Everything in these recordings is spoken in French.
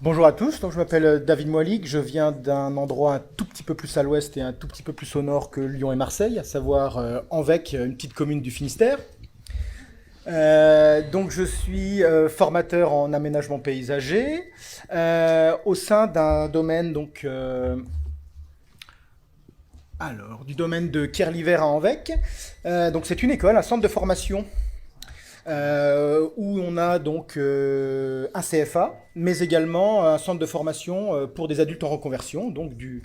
Bonjour à tous, donc je m'appelle David Moalik, je viens d'un endroit un tout petit peu plus à l'ouest et un tout petit peu plus au nord que Lyon et Marseille, à savoir Anvec, une petite commune du Finistère. Donc je suis formateur en aménagement paysager au sein d'un domaine du domaine de Kerliver à Anvec. Donc c'est une école, un centre de formation où on a donc un CFA, mais également un centre de formation pour des adultes en reconversion, donc du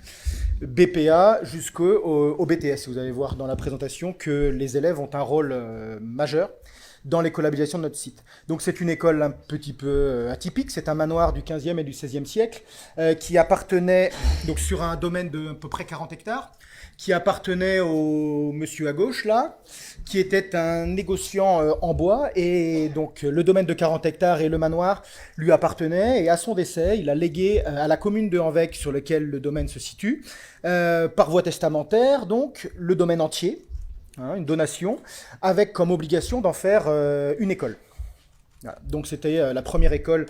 BPA jusqu'au BTS. Vous allez voir dans la présentation que les élèves ont un rôle majeur dans l'écolabilisation de notre site. Donc c'est une école un petit peu atypique, c'est un manoir du 15e et du 16e siècle qui appartenait donc sur un domaine de à peu près 40 hectares, qui appartenait au monsieur à gauche là, qui était un négociant en bois, et donc le domaine de 40 hectares et le manoir lui appartenaient, et à son décès, il a légué à la commune de Anvec sur lequel le domaine se situe, par voie testamentaire, donc le domaine entier, hein, une donation, avec comme obligation d'en faire une école. Voilà. Donc c'était la première école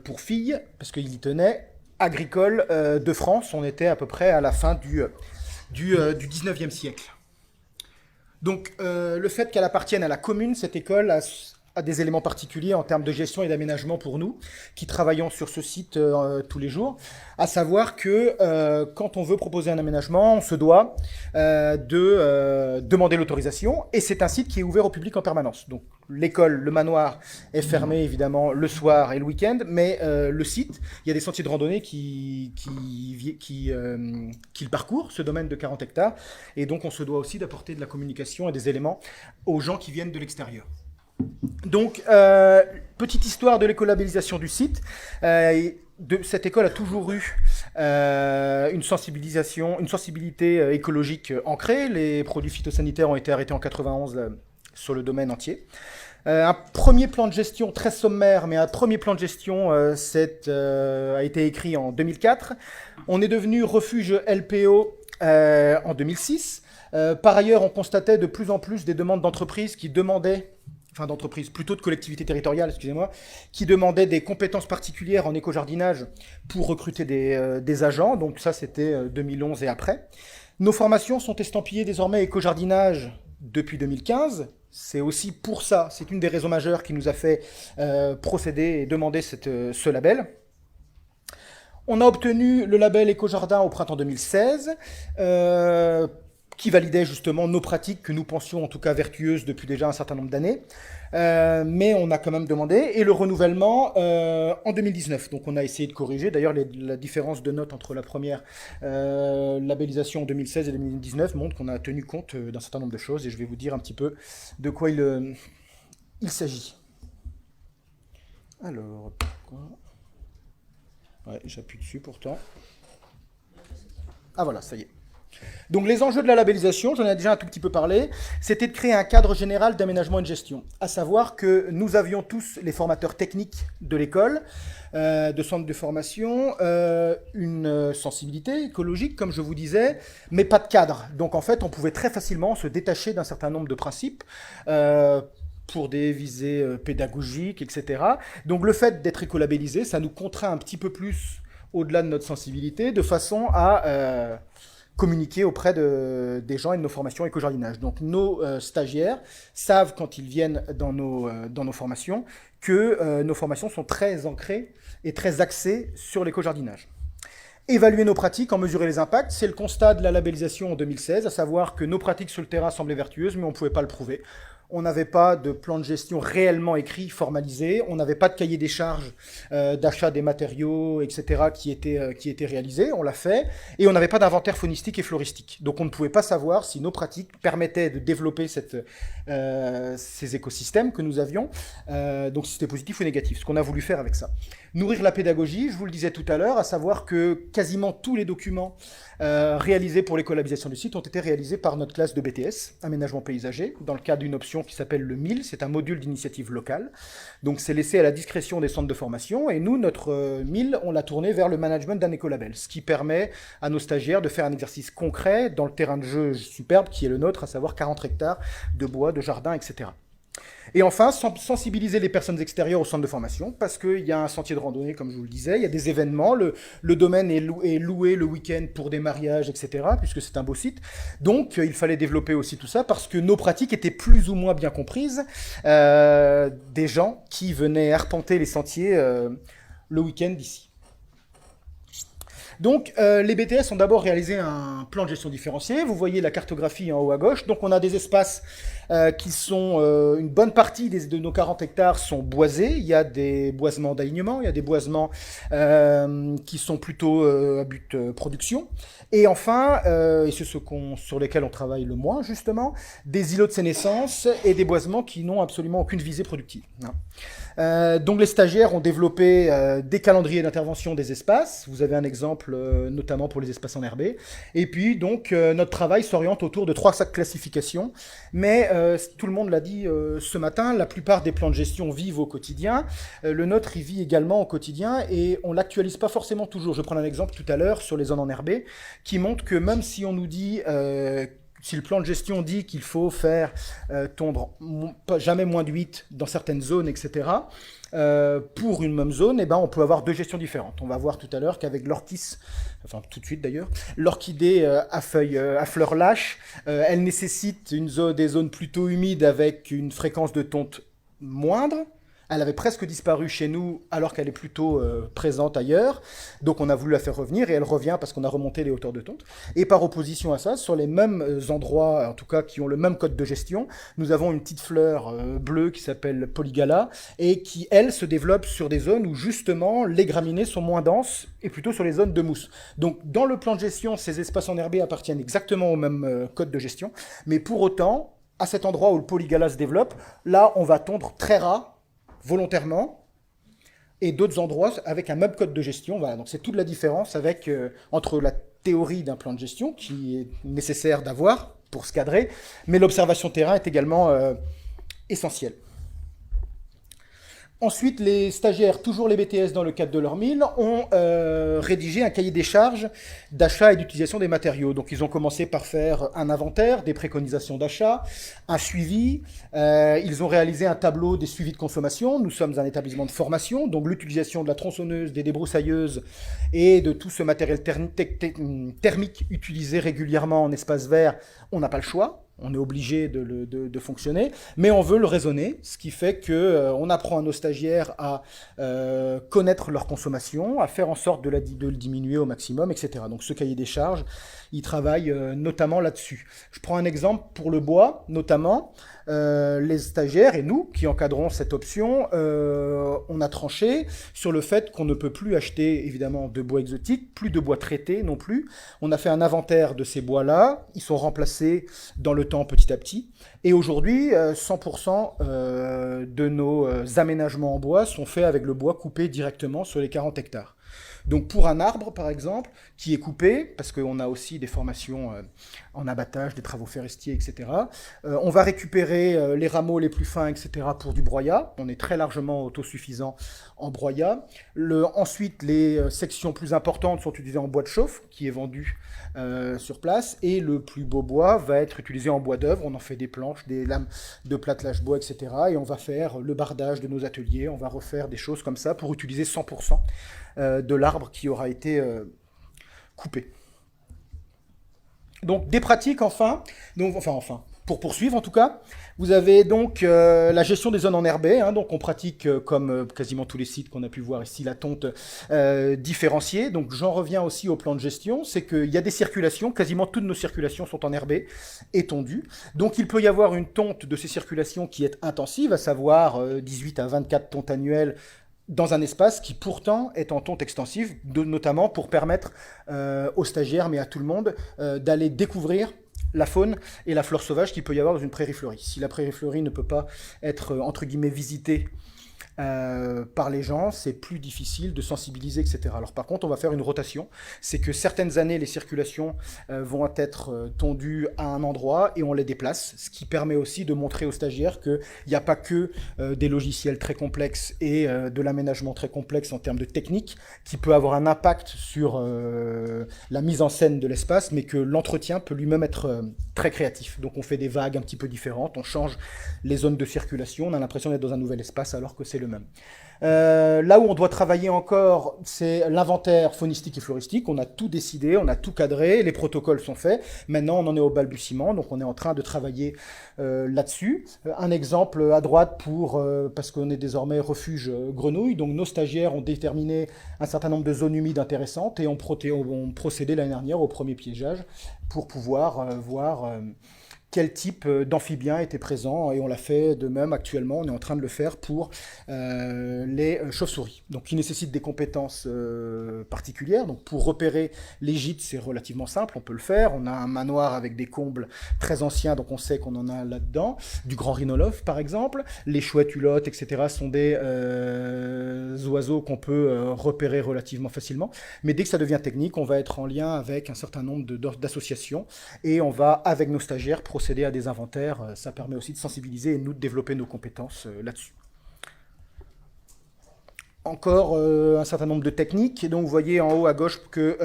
pour filles, parce qu'il y tenait, agricole de France. On était à peu près à la fin du 19e siècle. Donc le fait qu'elle appartienne à la commune, cette école a des éléments particuliers en termes de gestion et d'aménagement pour nous, qui travaillons sur ce site tous les jours, à savoir que quand on veut proposer un aménagement, on se doit de demander l'autorisation, et c'est un site qui est ouvert au public en permanence. Donc l'école, le manoir, est fermé évidemment le soir et le week-end, mais le site, il y a des sentiers de randonnée qui le parcourent, ce domaine de 40 hectares, et donc on se doit aussi d'apporter de la communication et des éléments aux gens qui viennent de l'extérieur. Donc, petite histoire de l'écolabellisation du site. Cette école a toujours eu une sensibilité écologique ancrée. Les produits phytosanitaires ont été arrêtés en 91 sur le domaine entier. Un premier plan de gestion très sommaire, mais un premier plan de gestion a été écrit en 2004. On est devenu refuge LPO en 2006. Par ailleurs, on constatait de plus en plus des demandes d'entreprises d'entreprises, plutôt de collectivités territoriales, excusez-moi, qui demandaient des compétences particulières en éco-jardinage pour recruter des agents. Donc ça, c'était 2011 et après. Nos formations sont estampillées désormais éco-jardinage depuis 2015. C'est aussi pour ça, c'est une des raisons majeures qui nous a fait procéder et demander ce label. On a obtenu le label Éco-Jardin au printemps 2016, qui validait justement nos pratiques que nous pensions en tout cas vertueuses depuis déjà un certain nombre d'années. Mais on a quand même demandé, et le renouvellement en 2019. Donc on a essayé de corriger. D'ailleurs, la différence de notes entre la première labellisation en 2016 et 2019 montre qu'on a tenu compte d'un certain nombre de choses, et je vais vous dire un petit peu de quoi il s'agit. Alors, pourquoi... Ouais, j'appuie dessus pourtant. Ah voilà, ça y est. Donc les enjeux de la labellisation, j'en ai déjà un tout petit peu parlé, c'était de créer un cadre général d'aménagement et de gestion. À savoir que nous avions tous, les formateurs techniques de l'école, de centre de formation, une sensibilité écologique, comme je vous disais, mais pas de cadre. Donc en fait, on pouvait très facilement se détacher d'un certain nombre de principes, pour des visées pédagogiques, etc. Donc le fait d'être écolabellisé, ça nous contraint un petit peu plus au-delà de notre sensibilité, de façon à communiquer auprès des gens et de nos formations éco-jardinage. Donc nos stagiaires savent quand ils viennent dans nos formations que nos formations sont très ancrées et très axées sur l'éco-jardinage. Évaluer nos pratiques, en mesurer les impacts, c'est le constat de la labellisation en 2016, à savoir que nos pratiques sur le terrain semblaient vertueuses, mais on ne pouvait pas le prouver. On n'avait pas de plan de gestion réellement écrit, formalisé. On n'avait pas de cahier des charges d'achat des matériaux, etc., qui était réalisé. On l'a fait. Et on n'avait pas d'inventaire faunistique et floristique. Donc on ne pouvait pas savoir si nos pratiques permettaient de développer ces écosystèmes que nous avions. Donc si c'était positif ou négatif. Ce qu'on a voulu faire avec ça. Nourrir la pédagogie, je vous le disais tout à l'heure, à savoir que quasiment tous les documents réalisés pour l'écolabellisation du site ont été réalisés par notre classe de BTS, aménagement paysager, dans le cadre d'une option qui s'appelle le MIL, c'est un module d'initiative locale. Donc c'est laissé à la discrétion des centres de formation, et nous, notre MIL, on l'a tourné vers le management d'un écolabel, ce qui permet à nos stagiaires de faire un exercice concret dans le terrain de jeu superbe qui est le nôtre, à savoir 40 hectares de bois, de jardin, etc. Et enfin, sensibiliser les personnes extérieures au centre de formation, parce qu'il y a un sentier de randonnée, comme je vous le disais, il y a des événements, le domaine est loué le week-end pour des mariages, etc., puisque c'est un beau site. Donc, il fallait développer aussi tout ça, parce que nos pratiques étaient plus ou moins bien comprises des gens qui venaient arpenter les sentiers le week-end d'ici. Donc, les BTS ont d'abord réalisé un plan de gestion différencié. Vous voyez la cartographie en haut à gauche. Donc, on a des espaces qui sont... une bonne partie de nos 40 hectares sont boisés. Il y a des boisements d'alignement, il y a des boisements qui sont plutôt à but production. Et enfin, et c'est sur lesquels on travaille le moins, justement, des îlots de sénescence et des boisements qui n'ont absolument aucune visée productive. Donc les stagiaires ont développé des calendriers d'intervention des espaces. Vous avez un exemple notamment pour les espaces enherbés. Et puis donc notre travail s'oriente autour de 3 classifications. Mais tout le monde l'a dit ce matin, la plupart des plans de gestion vivent au quotidien. Le nôtre, il vit également au quotidien et on l'actualise pas forcément toujours. Je prends un exemple tout à l'heure sur les zones enherbées qui montre que même si on nous dit... si le plan de gestion dit qu'il faut faire tondre jamais moins de 8 dans certaines zones, etc., pour une même zone, eh ben, on peut avoir 2 gestions différentes. On va voir tout à l'heure qu'avec l'orchis, enfin tout de suite d'ailleurs, l'orchidée à fleurs lâches, elle nécessite des zones plutôt humides avec une fréquence de tonte moindre. Elle avait presque disparu chez nous alors qu'elle est plutôt présente ailleurs. Donc on a voulu la faire revenir et elle revient parce qu'on a remonté les hauteurs de tonte. Et par opposition à ça, sur les mêmes endroits, en tout cas qui ont le même code de gestion, nous avons une petite fleur bleue qui s'appelle Polygala et qui, elle, se développe sur des zones où justement les graminées sont moins denses et plutôt sur les zones de mousse. Donc dans le plan de gestion, ces espaces enherbés appartiennent exactement au même code de gestion. Mais pour autant, à cet endroit où le Polygala se développe, là on va tondre très ras volontairement, et d'autres endroits avec un même code de gestion. Voilà, donc c'est toute la différence entre la théorie d'un plan de gestion, qui est nécessaire d'avoir pour se cadrer, mais l'observation terrain est également essentielle. Ensuite, les stagiaires, toujours les BTS dans le cadre de leur mille, ont rédigé un cahier des charges d'achat et d'utilisation des matériaux. Donc ils ont commencé par faire un inventaire, des préconisations d'achat, un suivi. Ils ont réalisé un tableau des suivis de consommation. Nous sommes un établissement de formation, donc l'utilisation de la tronçonneuse, des débroussailleuses et de tout ce matériel thermique utilisé régulièrement en espace vert, on n'a pas le choix. On est obligé de fonctionner, mais on veut le raisonner, ce qui fait qu'on apprend à nos stagiaires à connaître leur consommation, à faire en sorte de le diminuer au maximum, etc. Donc ce cahier des charges, il travaille notamment là-dessus. Je prends un exemple pour le bois, notamment. Les stagiaires et nous qui encadrons cette option, on a tranché sur le fait qu'on ne peut plus acheter évidemment de bois exotique, plus de bois traité non plus. On a fait un inventaire de ces bois-là, ils sont remplacés dans le temps petit à petit. Et aujourd'hui, 100% de nos aménagements en bois sont faits avec le bois coupé directement sur les 40 hectares. Donc pour un arbre, par exemple, qui est coupé, parce qu'on a aussi des formations en abattage, des travaux forestiers, etc., on va récupérer les rameaux les plus fins, etc., pour du broyat. On est très largement autosuffisant en broyat. Ensuite, les sections plus importantes sont utilisées en bois de chauffe, qui est vendu sur place, et le plus beau bois va être utilisé en bois d'œuvre. On en fait des planches, des lames de platelage bois, etc., et on va faire le bardage de nos ateliers, on va refaire des choses comme ça pour utiliser 100% de l'arbre qui aura été coupé. Donc des pratiques pour poursuivre en tout cas, vous avez donc la gestion des zones enherbées, donc on pratique comme quasiment tous les sites qu'on a pu voir ici la tonte différenciée. Donc j'en reviens aussi au plan de gestion, c'est qu'il y a des circulations, quasiment toutes nos circulations sont enherbées et tondues. Donc il peut y avoir une tonte de ces circulations qui est intensive, à savoir 18 à 24 tontes annuelles dans un espace qui pourtant est en tonte extensive, notamment pour permettre aux stagiaires, mais à tout le monde, d'aller découvrir la faune et la flore sauvage qu'il peut y avoir dans une prairie fleurie. Si la prairie fleurie ne peut pas être, entre guillemets, visitée par les gens, c'est plus difficile de sensibiliser, etc. Alors par contre, on va faire une rotation. C'est que certaines années, les circulations vont être tondues à un endroit et on les déplace, ce qui permet aussi de montrer aux stagiaires qu'il n'y a pas que des logiciels très complexes et de l'aménagement très complexe en termes de technique qui peut avoir un impact sur la mise en scène de l'espace, mais que l'entretien peut lui-même être très créatif. Donc on fait des vagues un petit peu différentes, on change les zones de circulation, on a l'impression d'être dans un nouvel espace alors que c'est le même. Là où on doit travailler encore, c'est l'inventaire faunistique et floristique. On a tout décidé, on a tout cadré, les protocoles sont faits. Maintenant, on en est au balbutiement, donc on est en train de travailler là-dessus. Un exemple à droite parce qu'on est désormais refuge grenouille, donc nos stagiaires ont déterminé un certain nombre de zones humides intéressantes et ont procédé l'année dernière au premier piégeage pour pouvoir voir quel type d'amphibien était présent, et on l'a fait de même actuellement, on est en train de le faire pour les chauves-souris, donc qui nécessitent des compétences particulières. Donc pour repérer les gîtes, c'est relativement simple, on peut le faire, on a un manoir avec des combles très anciens, donc on sait qu'on en a là-dedans, du grand rhinolophe par exemple, les chouettes hulottes, etc. sont des oiseaux qu'on peut repérer relativement facilement, mais dès que ça devient technique, on va être en lien avec un certain nombre d'associations, et on va, avec nos stagiaires, procéder à des inventaires. Ça permet aussi de sensibiliser et nous de développer nos compétences là-dessus. Encore un certain nombre de techniques. Et donc vous voyez en haut à gauche que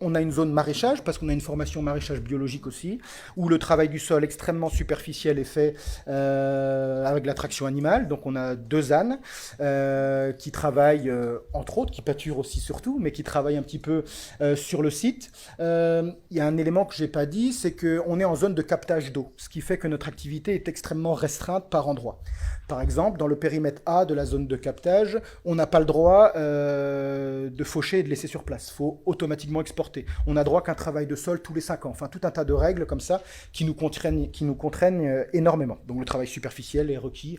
on a une zone maraîchage, parce qu'on a une formation maraîchage biologique aussi, où le travail du sol extrêmement superficiel est fait avec la traction animale. Donc on a 2 ânes qui travaillent, entre autres, qui pâturent aussi surtout, mais qui travaillent un petit peu sur le site. Il y a un élément que je n'ai pas dit, c'est qu'on est en zone de captage d'eau, ce qui fait que notre activité est extrêmement restreinte par endroit. Par exemple, dans le périmètre A de la zone de captage, on n'a pas le droit de faucher et de laisser sur place. Il faut automatiquement exporter. On n'a droit qu'un travail de sol tous les 5 ans. Enfin, tout un tas de règles comme ça qui nous contraignent énormément. Donc le travail superficiel est requis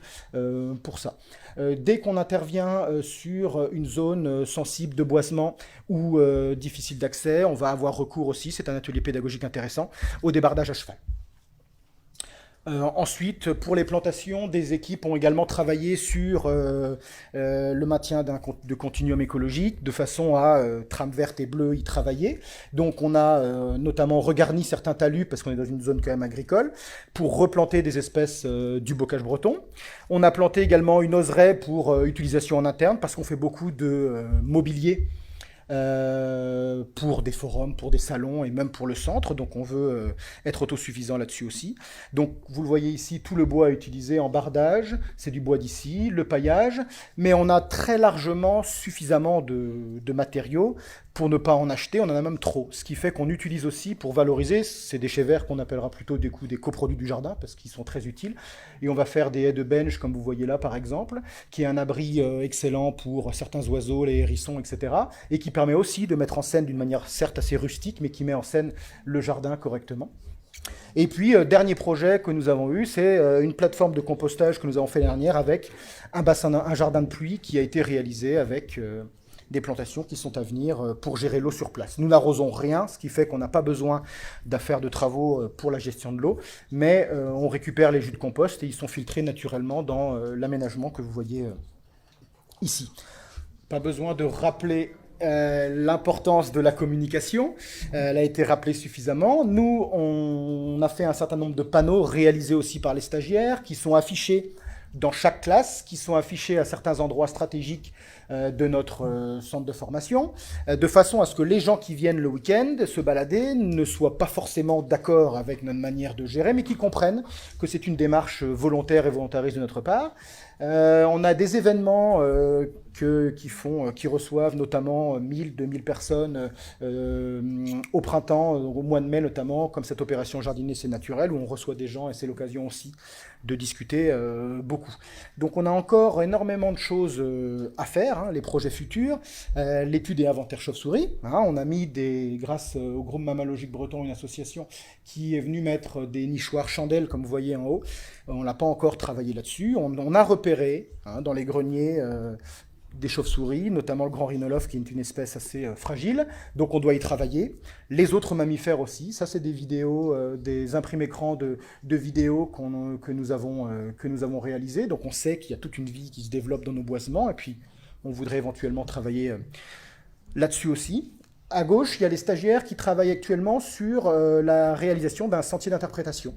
pour ça. Dès qu'on intervient sur une zone sensible de boisement ou difficile d'accès, on va avoir recours aussi, c'est un atelier pédagogique intéressant, au débardage à cheval. Ensuite, pour les plantations, des équipes ont également travaillé sur le maintien de continuum écologique, de façon à trame verte et bleue y travailler. Donc on a notamment regarni certains talus, parce qu'on est dans une zone quand même agricole, pour replanter des espèces du bocage breton. On a planté également une oseraie pour utilisation en interne, parce qu'on fait beaucoup de mobilier pour des forums, pour des salons et même pour le centre. Donc on veut être autosuffisant là-dessus aussi. Donc vous le voyez ici, tout le bois utilisé en bardage, c'est du bois d'ici, le paillage, mais on a très largement suffisamment de matériaux pour ne pas en acheter, on en a même trop. Ce qui fait qu'on utilise aussi pour valoriser ces déchets verts qu'on appellera plutôt des coproduits du jardin, parce qu'ils sont très utiles. Et on va faire des haies de benge, comme vous voyez là par exemple, qui est un abri excellent pour certains oiseaux, les hérissons, etc. Et qui permet aussi de mettre en scène d'une manière certes assez rustique, mais qui met en scène le jardin correctement. Et puis, dernier projet que nous avons eu, c'est une plateforme de compostage que nous avons fait l'année dernière avec un jardin de pluie qui a été réalisé avec des plantations qui sont à venir pour gérer l'eau sur place. Nous n'arrosons rien, ce qui fait qu'on n'a pas besoin d'affaires de travaux pour la gestion de l'eau, mais on récupère les jus de compost et ils sont filtrés naturellement dans l'aménagement que vous voyez ici. Pas besoin de rappeler l'importance de la communication, elle a été rappelée suffisamment. Nous, on a fait un certain nombre de panneaux réalisés aussi par les stagiaires qui sont affichés dans chaque classe, qui sont affichés à certains endroits stratégiques de notre centre de formation, de façon à ce que les gens qui viennent le week-end se balader ne soient pas forcément d'accord avec notre manière de gérer, mais qui comprennent que c'est une démarche volontaire et volontariste de notre part. On a des événements qui reçoivent notamment 1000-2000 personnes au printemps, au mois de mai notamment, comme cette opération Jardiner c'est naturel, où on reçoit des gens et c'est l'occasion aussi de discuter beaucoup. Donc on a encore énormément de choses à faire, hein, les projets futurs, l'étude et inventaire chauve-souris. Hein, on a mis grâce au groupe mammalogique breton, une association qui est venue mettre des nichoirs chandelles, comme vous voyez en haut. On n'a pas encore travaillé là-dessus. On a repéré dans les greniers des chauves-souris, notamment le grand rhinolophe qui est une espèce assez fragile, donc on doit y travailler. Les autres mammifères aussi, ça c'est des vidéos, des imprimes-écrans de vidéos que nous avons réalisées, donc on sait qu'il y a toute une vie qui se développe dans nos boisements, et puis on voudrait éventuellement travailler là-dessus aussi. À gauche, il y a les stagiaires qui travaillent actuellement sur la réalisation d'un sentier d'interprétation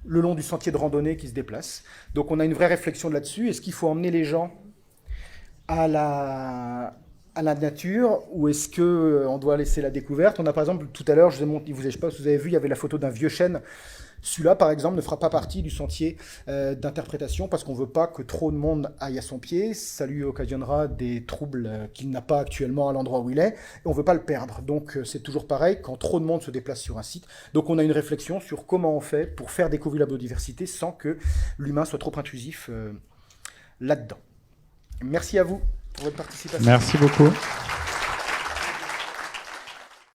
le long du sentier de randonnée qui se déplace. Donc on a une vraie réflexion là-dessus. Est-ce qu'il faut emmener les gens à la nature ou est-ce qu'on doit laisser la découverte? On a par exemple, tout à l'heure, je ne sais pas si vous avez vu, il y avait la photo d'un vieux chêne. Celui-là, par exemple, ne fera pas partie du sentier d'interprétation parce qu'on ne veut pas que trop de monde aille à son pied. Ça lui occasionnera des troubles qu'il n'a pas actuellement à l'endroit où il est. Et on ne veut pas le perdre. Donc c'est toujours pareil quand trop de monde se déplace sur un site. Donc on a une réflexion sur comment on fait pour faire découvrir la biodiversité sans que l'humain soit trop intrusif là-dedans. Merci à vous pour votre participation. Merci beaucoup.